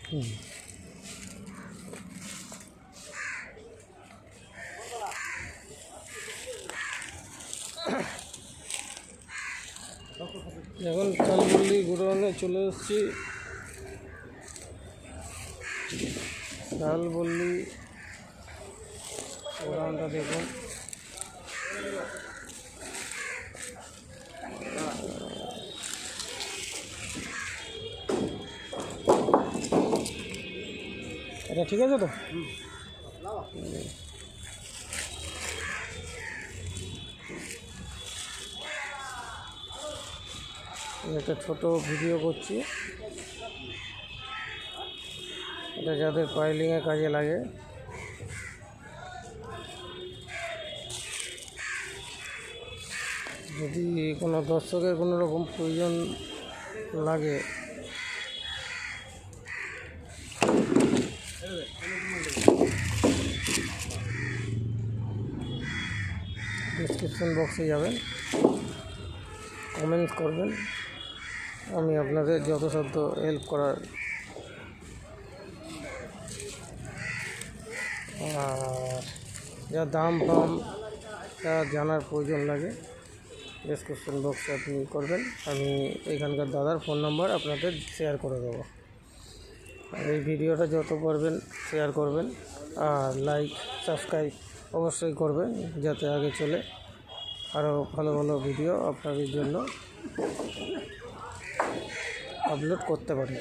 এখন চালবল্লি গোডাউনে চলে এসেছি। চালবল্লি গোডাউনটা দেখুন। এটা ঠিক আছে তো? একটা ছোট ভিডিও করছি, এটা যাদের পাইলিংয়ে কাজে লাগে। যদি কোনো দর্শকের কোনো রকম প্রয়োজন লাগে ডিসক্রিপশন বক্সে যাবেন, কমেন্ট করবেন, আমি আপনাদের যথাসাধ্য হেল্প করার। আর যা দাম ফাম যা জানার প্রয়োজন লাগে ডিসক্রিপশন বক্সে আপনি করবেন, আমি এখানকার দাদার ফোন নাম্বার আপনাদের শেয়ার করে দেবো। আর এই ভিডিওটা যত পারবেন শেয়ার করবেন, আর লাইক সাবস্ক্রাইব অবশ্যই করবেন, যাতে আগে চলে আরও ভালো ভালো ভিডিও আপনাদের জন্য আপলোড করতে পারি।